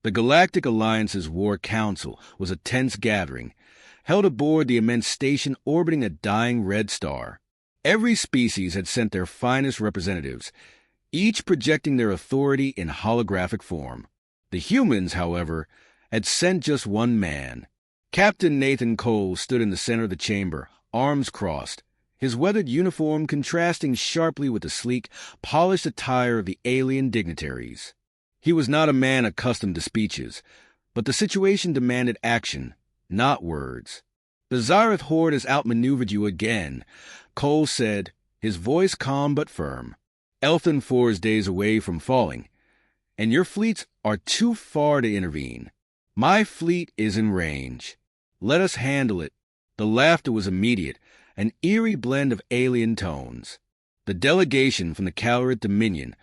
The Galactic Alliance's War Council was a tense gathering, held aboard the immense station orbiting a dying red star. Every species had sent their finest representatives, each projecting their authority in holographic form. The humans, however, had sent just one man. Captain Nathan Cole stood in the center of the chamber, arms crossed, his weathered uniform contrasting sharply with the sleek, polished attire of the alien dignitaries. He was not a man accustomed to speeches, but the situation demanded action, not words. "The Xyrath Horde has outmaneuvered you again," Cole said, his voice calm but firm. "Elthan 4 is days away from falling, and your fleets are too far to intervene. My fleet is in range. Let us handle it." The laughter was immediate, an eerie blend of alien tones. The delegation from the Calorith Dominion,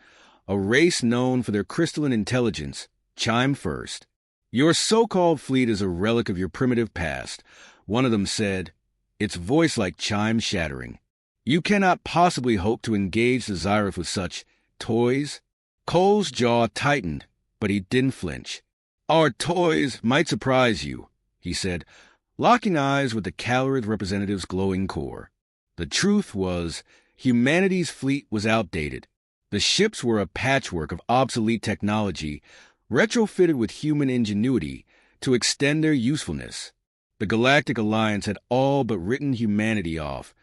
a race known for their crystalline intelligence, chimed first. "Your so-called fleet is a relic of your primitive past," one of them said, its voice like chimes shattering. "You cannot possibly hope to engage the Xyrath with such toys." Cole's jaw tightened, but he didn't flinch. "Our toys might surprise you," he said, locking eyes with the Calorith representative's glowing core. The truth was, humanity's fleet was outdated. The ships were a patchwork of obsolete technology, retrofitted with human ingenuity to extend their usefulness. The Galactic Alliance had all but written humanity off,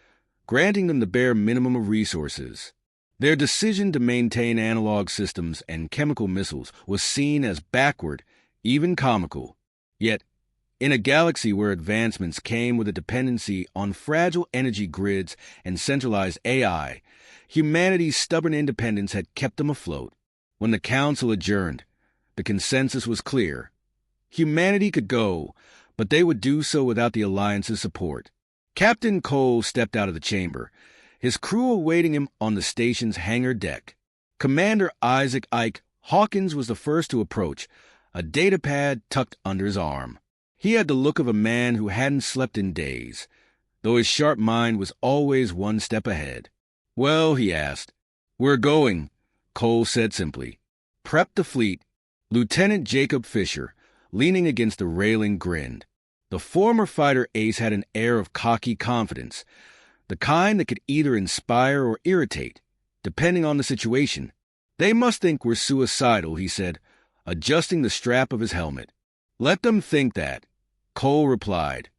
granting them the bare minimum of resources. Their decision to maintain analog systems and chemical missiles was seen as backward, even comical. Yet, in a galaxy where advancements came with a dependency on fragile energy grids and centralized AI, humanity's stubborn independence had kept them afloat. When the Council adjourned, the consensus was clear. Humanity could go, but they would do so without the Alliance's support. Captain Cole stepped out of the chamber, his crew awaiting him on the station's hangar deck. Commander Isaac Ike Hawkins was the first to approach, a datapad tucked under his arm. He had the look of a man who hadn't slept in days, though his sharp mind was always one step ahead. "Well," he asked. "We're going," Cole said simply. "Prep the fleet." Lieutenant Jacob Fisher, leaning against the railing, grinned. The former fighter ace had an air of cocky confidence, the kind that could either inspire or irritate, depending on the situation. "They must think we're suicidal," he said, adjusting the strap of his helmet. "Let them think that," Cole replied,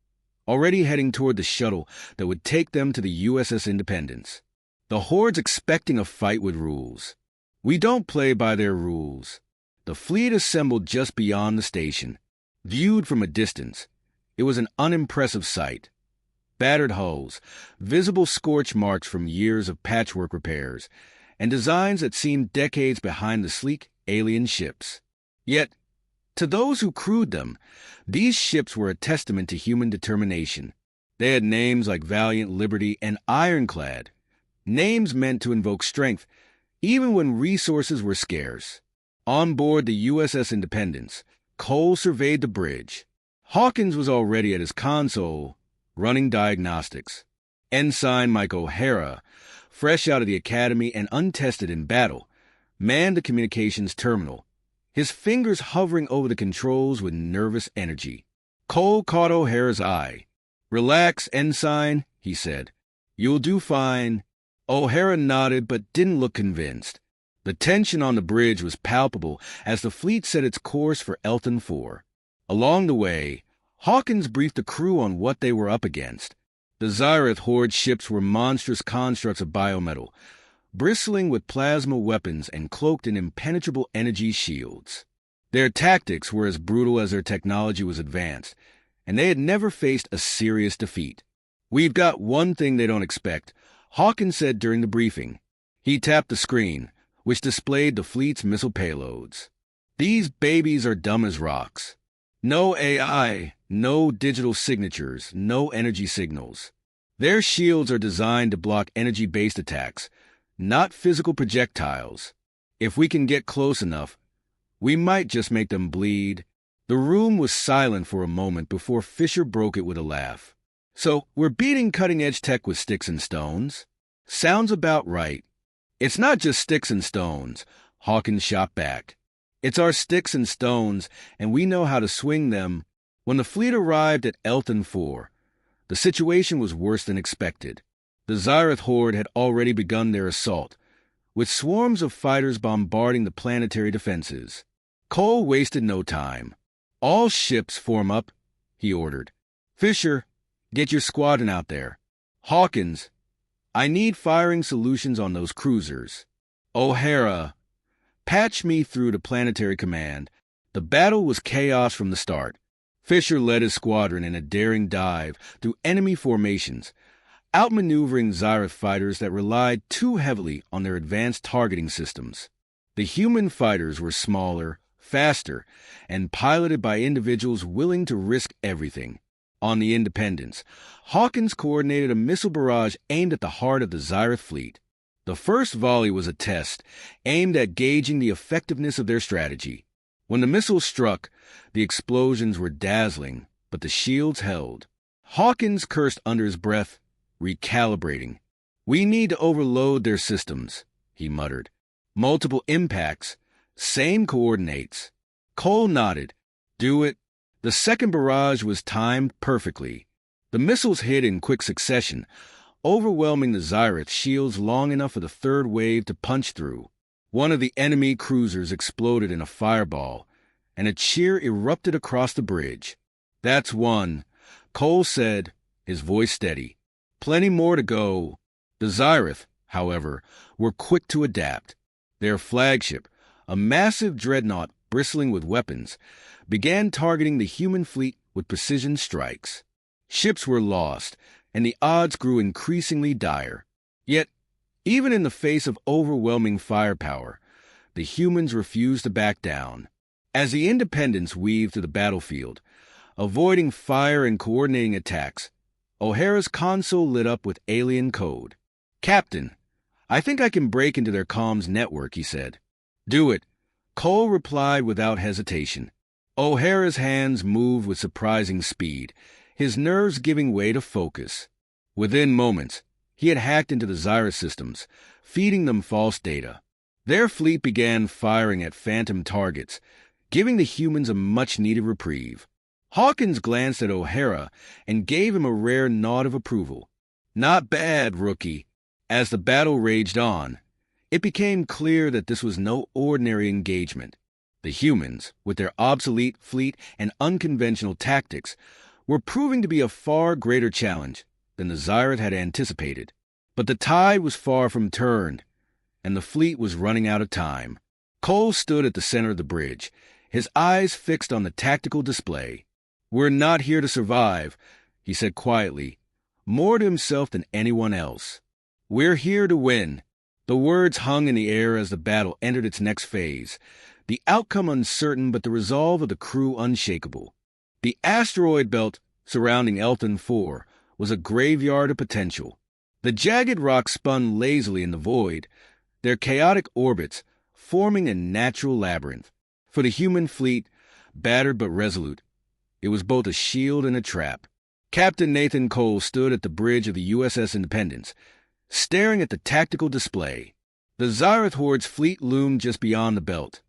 already heading toward the shuttle that would take them to the USS Independence. "The Horde's expecting a fight with rules. We don't play by their rules." The fleet assembled just beyond the station. Viewed from a distance, it was an unimpressive sight. Battered hulls, visible scorch marks from years of patchwork repairs, and designs that seemed decades behind the sleek alien ships. Yet, to those who crewed them, these ships were a testament to human determination. They had names like Valiant, Liberty, and Ironclad, names meant to invoke strength, even when resources were scarce. On board the USS Independence, Cole surveyed the bridge. Hawkins was already at his console, running diagnostics. Ensign Mike O'Hara, fresh out of the academy and untested in battle, manned the communications terminal, his fingers hovering over the controls with nervous energy. Cole caught O'Hara's eye. "Relax, Ensign," he said. "You'll do fine." O'Hara nodded but didn't look convinced. The tension on the bridge was palpable as the fleet set its course for Elthan 4. Along the way, Hawkins briefed the crew on what they were up against. The Xyrath Horde ships were monstrous constructs of biometal, bristling with plasma weapons and cloaked in impenetrable energy shields. Their tactics were as brutal as their technology was advanced, and they had never faced a serious defeat. "We've got one thing they don't expect," Hawkins said during the briefing. He tapped the screen, which displayed the fleet's missile payloads. "These babies are dumb as rocks. No AI, no digital signatures, no energy signals. Their shields are designed to block energy-based attacks, not physical projectiles. If we can get close enough, we might just make them bleed." The room was silent for a moment before Fisher broke it with a laugh. "So we're beating cutting-edge tech with sticks and stones?" "Sounds about right." "It's not just sticks and stones," Hawkins shot back. It's our sticks and stones, and we know how to swing them. When the fleet arrived at Elton 4, the situation was worse than expected. The Xyrath horde had already begun their assault, with swarms of fighters bombarding the planetary defenses. Cole wasted no time. "All ships form up," he ordered. "Fisher, get your squadron out there. Hawkins, I need firing solutions on those cruisers. O'Hara, patch me through to planetary command." The battle was chaos from the start. Fisher led his squadron in a daring dive through enemy formations, outmaneuvering Xyrath fighters that relied too heavily on their advanced targeting systems. The human fighters were smaller, faster, and piloted by individuals willing to risk everything. On the Independence, Hawkins coordinated a missile barrage aimed at the heart of the Xyrath fleet. The first volley was a test, aimed at gauging the effectiveness of their strategy. When the missiles struck, the explosions were dazzling, but the shields held. Hawkins cursed under his breath, recalibrating. "We need to overload their systems," he muttered. "Multiple impacts, same coordinates." Cole nodded. "Do it." The second barrage was timed perfectly. The missiles hit in quick succession, overwhelming the Xyrath shields long enough for the third wave to punch through. One of the enemy cruisers exploded in a fireball, and a cheer erupted across the bridge. "That's one," Cole said, his voice steady. "Plenty more to go." The Xyrath, however, were quick to adapt. Their flagship, a massive dreadnought bristling with weapons, began targeting the human fleet with precision strikes. Ships were lost, and the odds grew increasingly dire. Yet, even in the face of overwhelming firepower, the humans refused to back down. As the Independence weaved through the battlefield, avoiding fire and coordinating attacks, O'Hara's console lit up with alien code. "Captain, I think I can break into their comms network," he said. "Do it," Cole replied without hesitation. O'Hara's hands moved with surprising speed, his nerves giving way to focus. Within moments, he had hacked into the Xyrath systems, feeding them false data. Their fleet began firing at phantom targets, giving the humans a much-needed reprieve. Hawkins glanced at O'Hara and gave him a rare nod of approval. "Not bad, rookie." As the battle raged on, it became clear that this was no ordinary engagement. The humans, with their obsolete fleet and unconventional tactics, were proving to be a far greater challenge than the Xyrath had anticipated. But the tide was far from turned, and the fleet was running out of time. Cole stood at the center of the bridge, his eyes fixed on the tactical display. "We're not here to survive," he said quietly, more to himself than anyone else. "We're here to win." The words hung in the air as the battle entered its next phase, the outcome uncertain but the resolve of the crew unshakable. The asteroid belt surrounding Elton 4 was a graveyard of potential. The jagged rocks spun lazily in the void, their chaotic orbits forming a natural labyrinth. For the human fleet, battered but resolute, it was both a shield and a trap. Captain Nathan Cole stood at the bridge of the USS Independence, staring at the tactical display. The Xyrath horde's fleet loomed just beyond the belt,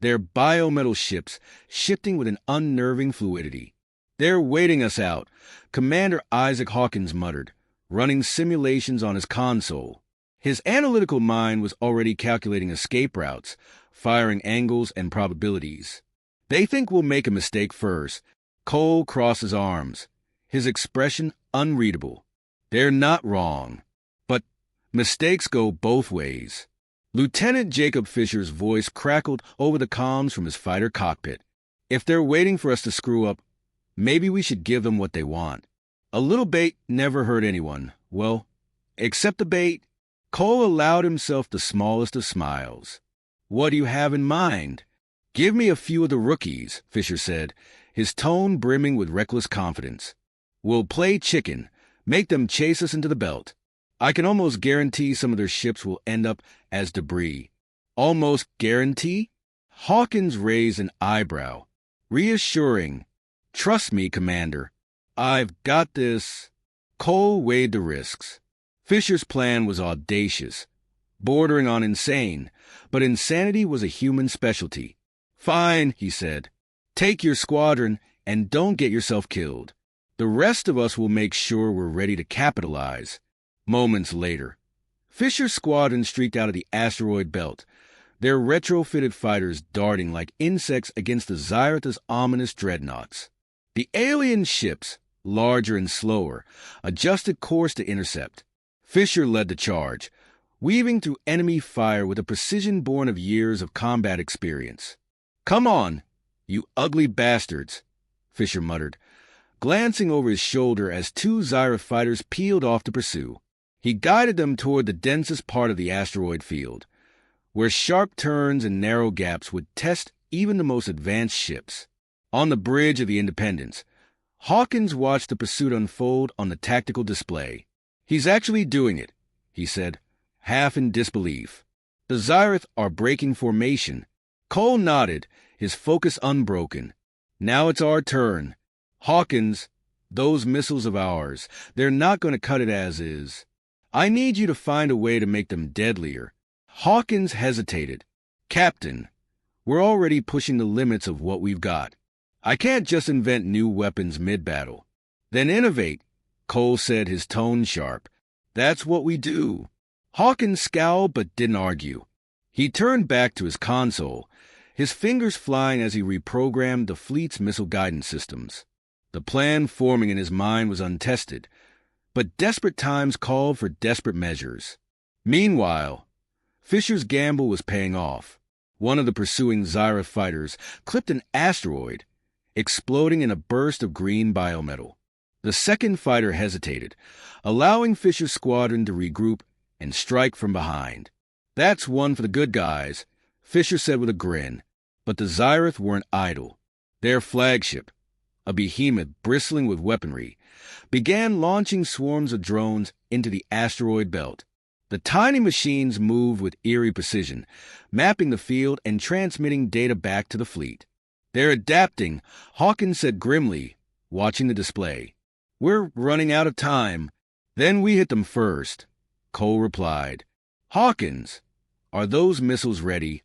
their biometal ships shifting with an unnerving fluidity. "They're waiting us out," Commander Isaac Hawkins muttered, running simulations on his console. His analytical mind was already calculating escape routes, firing angles and probabilities. "They think we'll make a mistake first." Cole crossed his arms, his expression unreadable. "They're not wrong. But mistakes go both ways." Lieutenant Jacob Fisher's voice crackled over the comms from his fighter cockpit. "If they're waiting for us to screw up, maybe we should give them what they want. A little bait never hurt anyone. Well, except the bait." Cole allowed himself the smallest of smiles. "What do you have in mind?" "Give me a few of the rookies," Fisher said, his tone brimming with reckless confidence. "We'll play chicken, make them chase us into the belt. I can almost guarantee some of their ships will end up as debris." "Almost guarantee?" Hawkins raised an eyebrow. "Reassuring. Trust me, Commander. I've got this." Cole weighed the risks. Fisher's plan was audacious, bordering on insane, but insanity was a human specialty. Fine, he said. Take your squadron and don't get yourself killed. The rest of us will make sure we're ready to capitalize. Moments later, Fisher's squadron streaked out of the asteroid belt, their retrofitted fighters darting like insects against the Xyretha's ominous dreadnoughts. The alien ships, larger and slower, adjusted course to intercept. Fisher led the charge, weaving through enemy fire with a precision born of years of combat experience. "Come on, you ugly bastards," Fisher muttered, glancing over his shoulder as two Xyra fighters peeled off to pursue. He guided them toward the densest part of the asteroid field, where sharp turns and narrow gaps would test even the most advanced ships. On the bridge of the Independence, Hawkins watched the pursuit unfold on the tactical display. "He's actually doing it," he said, half in disbelief. "The Xyrath are breaking formation." Cole nodded, his focus unbroken. "Now it's our turn. Hawkins, those missiles of ours, they're not going to cut it as is. I need you to find a way to make them deadlier." Hawkins hesitated. "Captain, we're already pushing the limits of what we've got. I can't just invent new weapons mid-battle." "Then innovate," Cole said, his tone sharp. "That's what we do." Hawkins scowled but didn't argue. He turned back to his console, his fingers flying as he reprogrammed the fleet's missile guidance systems. The plan forming in his mind was untested, but desperate times called for desperate measures. Meanwhile, Fisher's gamble was paying off. One of the pursuing Xyra fighters clipped an asteroid, exploding in a burst of green biometal. The second fighter hesitated, allowing Fisher's squadron to regroup and strike from behind. "That's one for the good guys," Fisher said with a grin. But the Xyrath weren't idle. Their flagship, a behemoth bristling with weaponry, began launching swarms of drones into the asteroid belt. The tiny machines moved with eerie precision, mapping the field and transmitting data back to the fleet. "They're adapting," Hawkins said grimly, watching the display. "We're running out of time." "Then we hit them first," Cole replied. "Hawkins, are those missiles ready?"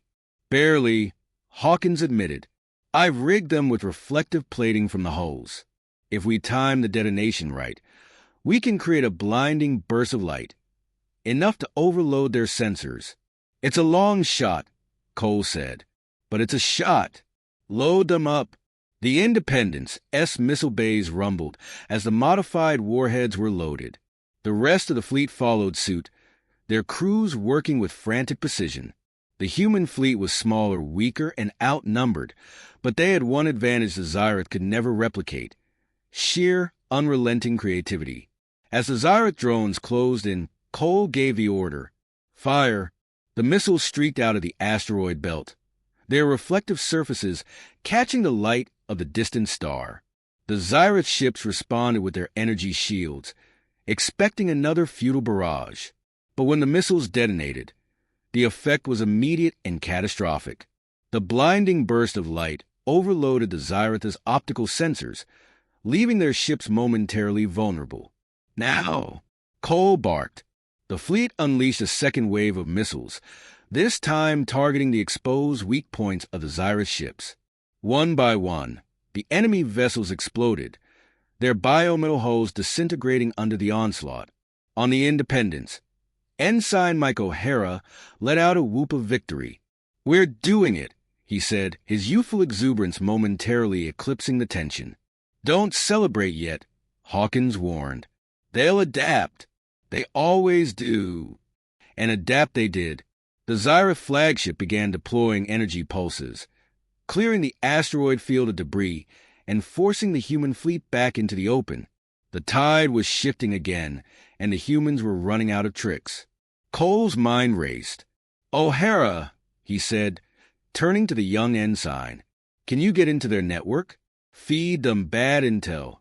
"Barely," Hawkins admitted. "I've rigged them with reflective plating from the hulls. If we time the detonation right, we can create a blinding burst of light, enough to overload their sensors." "It's a long shot," Cole said, "but it's a shot. Load them up." The Independence-S missile bays rumbled as the modified warheads were loaded. The rest of the fleet followed suit, their crews working with frantic precision. The human fleet was smaller, weaker, and outnumbered, but they had one advantage the Xyrath could never replicate: sheer, unrelenting creativity. As the Xyrath drones closed in, Cole gave the order. "Fire!" The missiles streaked out of the asteroid belt, their reflective surfaces catching the light of the distant star. The Xyrath ships responded with their energy shields, expecting another futile barrage. But when the missiles detonated, the effect was immediate and catastrophic. The blinding burst of light overloaded the Xyretha's optical sensors, leaving their ships momentarily vulnerable. "Now!" Cole barked. The fleet unleashed a second wave of missiles, this time targeting the exposed weak points of the Xyrath ships. One by one, the enemy vessels exploded, their biometal hulls disintegrating under the onslaught. On the Independence, Ensign Mike O'Hara let out a whoop of victory. "We're doing it," he said, his youthful exuberance momentarily eclipsing the tension. "Don't celebrate yet," Hawkins warned. "They'll adapt. They always do." And adapt they did. The Xyra flagship began deploying energy pulses, clearing the asteroid field of debris and forcing the human fleet back into the open. The tide was shifting again, and the humans were running out of tricks. Cole's mind raced. "O'Hara," he said, turning to the young ensign, "can you get into their network? Feed them bad intel.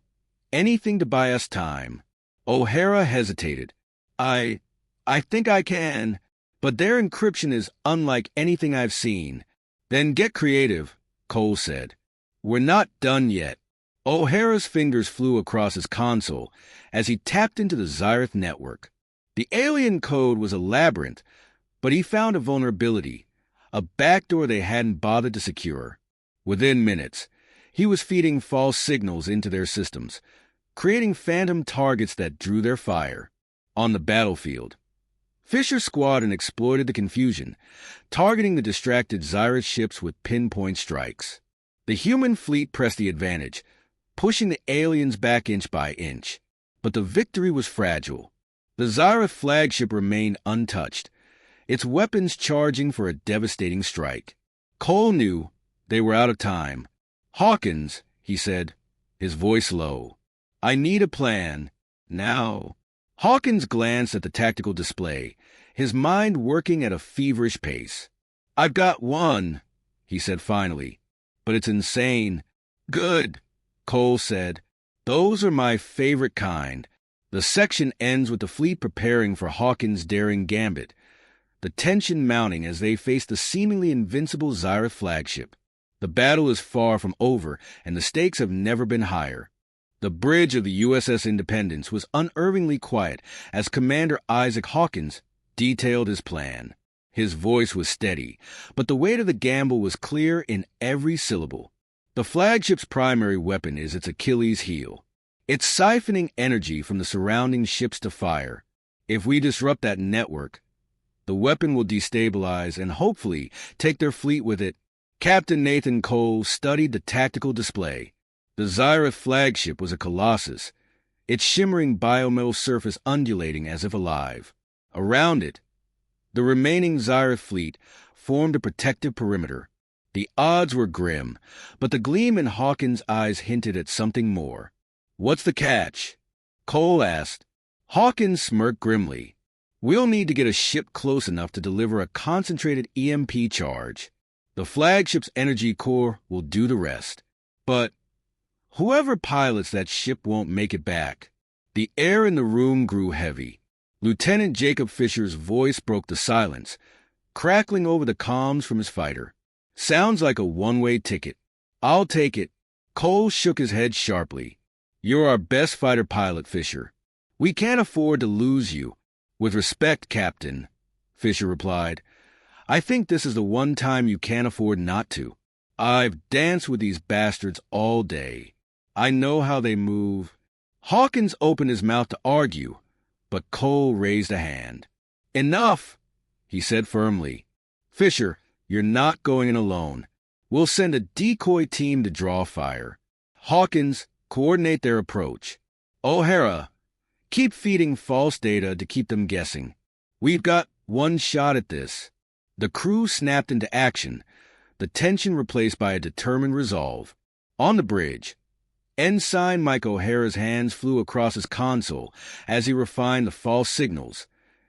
Anything to buy us time." O'Hara hesitated. I think I can, but their encryption is unlike anything I've seen." "Then get creative," Cole said. "We're not done yet." O'Hara's fingers flew across his console as he tapped into the Xyrath network. The alien code was a labyrinth, but he found a vulnerability, a backdoor they hadn't bothered to secure. Within minutes, he was feeding false signals into their systems, creating phantom targets that drew their fire. On the battlefield, Fisher's squadron exploited the confusion, targeting the distracted Xyris ships with pinpoint strikes. The human fleet pressed the advantage, pushing the aliens back inch by inch. But the victory was fragile. The Xyris flagship remained untouched, its weapons charging for a devastating strike. Cole knew they were out of time. "Hawkins," he said, his voice low, "I need a plan. Now." Hawkins glanced at the tactical display, his mind working at a feverish pace. "I've got one," he said finally, "but it's insane." "Good," Cole said. "Those are my favorite kind." The section ends with the fleet preparing for Hawkins' daring gambit, the tension mounting as they face the seemingly invincible Xyris flagship. The battle is far from over, and the stakes have never been higher. The bridge of the USS Independence was unerringly quiet as Commander Isaac Hawkins detailed his plan. His voice was steady, but the weight of the gamble was clear in every syllable. The flagship's primary weapon is its Achilles heel. It's siphoning energy from the surrounding ships to fire. If we disrupt that network, the weapon will destabilize and hopefully take their fleet with it. Captain Nathan Cole studied the tactical display. The Xyris flagship was a colossus, its shimmering biometal surface undulating as if alive. Around it, the remaining Xyris fleet formed a protective perimeter. The odds were grim, but the gleam in Hawkins' eyes hinted at something more. "What's the catch?" Cole asked. Hawkins smirked grimly. "We'll need to get a ship close enough to deliver a concentrated EMP charge. The flagship's energy core will do the rest. But whoever pilots that ship won't make it back." The air in the room grew heavy. Lieutenant Jacob Fisher's voice broke the silence, crackling over the comms from his fighter. "Sounds like a one-way ticket." "I'll take it." Cole shook his head sharply. "You're our best fighter pilot, Fisher. We can't afford to lose you." "With respect, Captain," Fisher replied, "I think this is the one time you can't afford not to. I've danced with these bastards all day. I know how they move." Hawkins opened his mouth to argue, but Cole raised a hand. "Enough," he said firmly. "Fisher, you're not going in alone. We'll send a decoy team to draw fire. Hawkins, coordinate their approach. O'Hara, keep feeding false data to keep them guessing. We've got one shot at this." The crew snapped into action, the tension replaced by a determined resolve. On the bridge, Ensign Mike O'Hara's hands flew across his console as he refined the false signals,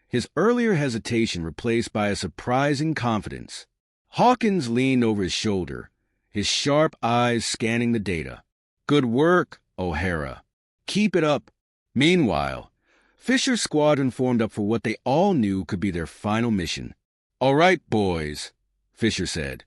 his earlier hesitation replaced by a surprising confidence. Hawkins leaned over his shoulder, his sharp eyes scanning the data. "Good work, O'Hara. Keep it up." Meanwhile, Fisher's squadron formed up for what they all knew could be their final mission. "All right, boys," Fisher said,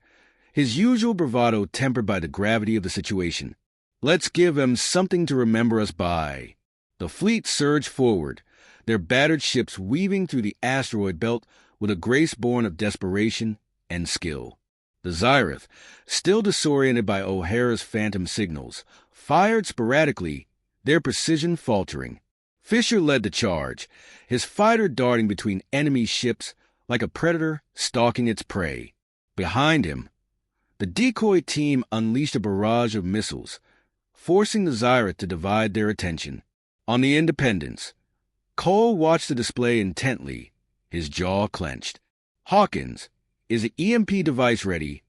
his usual bravado tempered by the gravity of the situation. "Let's give them something to remember us by." The fleet surged forward, their battered ships weaving through the asteroid belt with a grace born of desperation and skill. The Xyris, still disoriented by O'Hara's phantom signals, fired sporadically, their precision faltering. Fisher led the charge, his fighter darting between enemy ships like a predator stalking its prey. Behind him, the decoy team unleashed a barrage of missiles, forcing the Xyris to divide their attention. On the Independence, Cole watched the display intently, his jaw clenched. "Hawkins, is the EMP device ready?"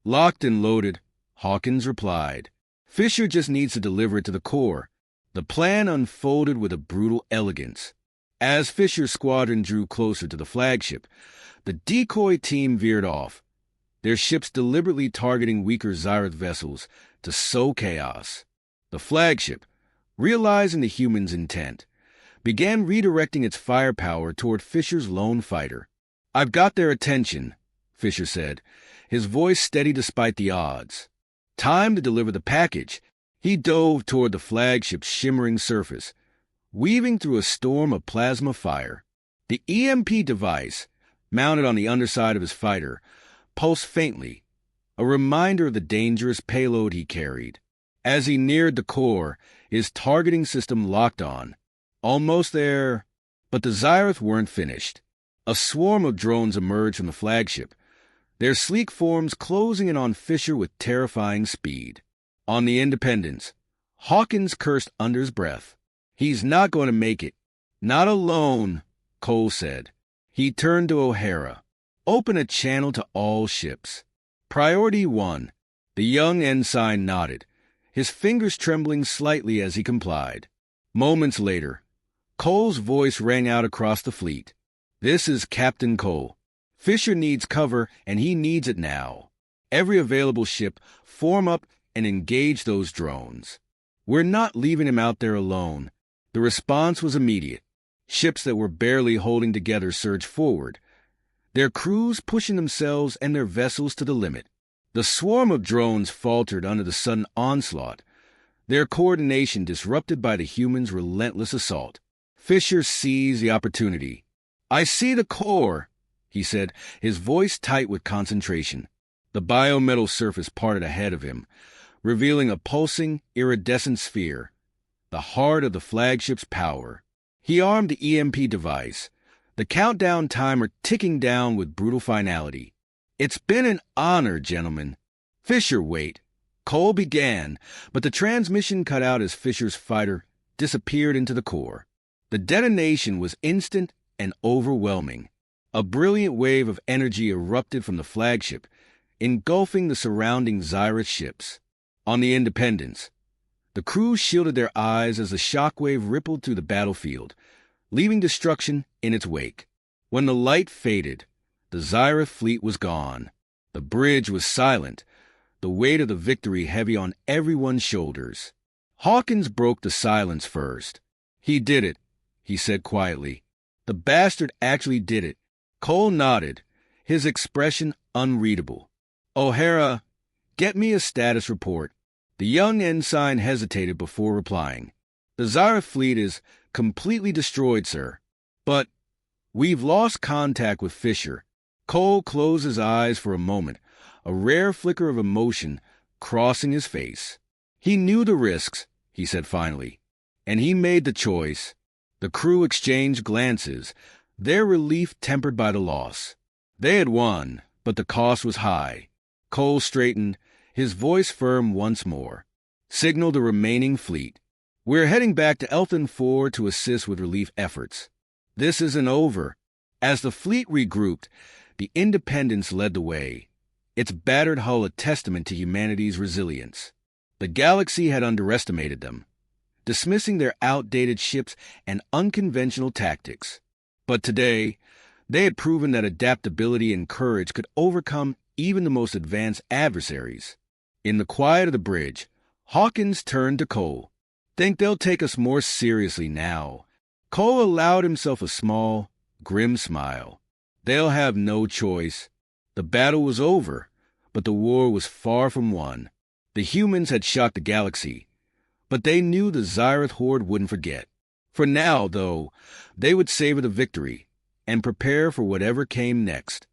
"Locked and loaded," Hawkins replied. "Fisher just needs to deliver it to the core." The plan unfolded with a brutal elegance. As Fisher's squadron drew closer to the flagship, the decoy team veered off, their ships deliberately targeting weaker Xyris vessels to sow chaos. The flagship, realizing the humans' intent, began redirecting its firepower toward Fisher's lone fighter. "I've got their attention," Fisher said, his voice steady despite the odds. Time to deliver the package. He dove toward the flagship's shimmering surface, weaving through a storm of plasma fire. The EMP device, mounted on the underside of his fighter, pulsed faintly, a reminder of the dangerous payload he carried. As he neared the core, his targeting system locked on. Almost there, but the Xyrath weren't finished. A swarm of drones emerged from the flagship, their sleek forms closing in on Fisher with terrifying speed. On the Independence, Hawkins cursed under his breath. "He's not going to make it. Not alone," Cole said. He turned to O'Hara. "Open a channel to all ships. Priority 1. The young ensign nodded, his fingers trembling slightly as he complied. Moments later, Cole's voice rang out across the fleet. "This is Captain Cole. Fisher needs cover, and he needs it now. Every available ship, form up and engage those drones. We're not leaving him out there alone." The response was immediate. Ships that were barely holding together surged forward, their crews pushing themselves and their vessels to the limit. The swarm of drones faltered under the sudden onslaught, their coordination disrupted by the humans' relentless assault. Fisher seized the opportunity. "I see the core," he said, his voice tight with concentration. The biometal surface parted ahead of him, revealing a pulsing, iridescent sphere, the heart of the flagship's power. He armed the EMP device, the countdown timer ticking down with brutal finality. "It's been an honor, gentlemen." "Fisher, wait." Cole began, but the transmission cut out as Fisher's fighter disappeared into the core. The detonation was instant and overwhelming. A brilliant wave of energy erupted from the flagship, engulfing the surrounding Xyrath ships. On the Independence, the crew shielded their eyes as the shockwave rippled through the battlefield, leaving destruction in its wake. When the light faded, the Xyrath fleet was gone. The bridge was silent, the weight of the victory heavy on everyone's shoulders. Hawkins broke the silence first. "He did it," he said quietly. "The bastard actually did it." Cole nodded, his expression unreadable. "O'Hara, get me a status report." The young ensign hesitated before replying. "The Xyrath fleet is completely destroyed, sir. But we've lost contact with Fisher." Cole closed his eyes for a moment, a rare flicker of emotion crossing his face. "He knew the risks," he said finally, "and he made the choice." The crew exchanged glances, their relief tempered by the loss. They had won, but the cost was high. Cole straightened, his voice firm once more. "Signal the remaining fleet. We're heading back to Eltham 4 to assist with relief efforts. This isn't over." As the fleet regrouped, the Independence led the way, its battered hull a testament to humanity's resilience. The galaxy had underestimated them, dismissing their outdated ships and unconventional tactics. But today, they had proven that adaptability and courage could overcome even the most advanced adversaries. In the quiet of the bridge, Hawkins turned to Cole. "Think they'll take us more seriously now?" Cole allowed himself a small, grim smile. "They'll have no choice. The battle was over, but the war was far from won. The humans had shocked the galaxy, but they knew the Xyrath horde wouldn't forget. For now, though, they would savor the victory and prepare for whatever came next."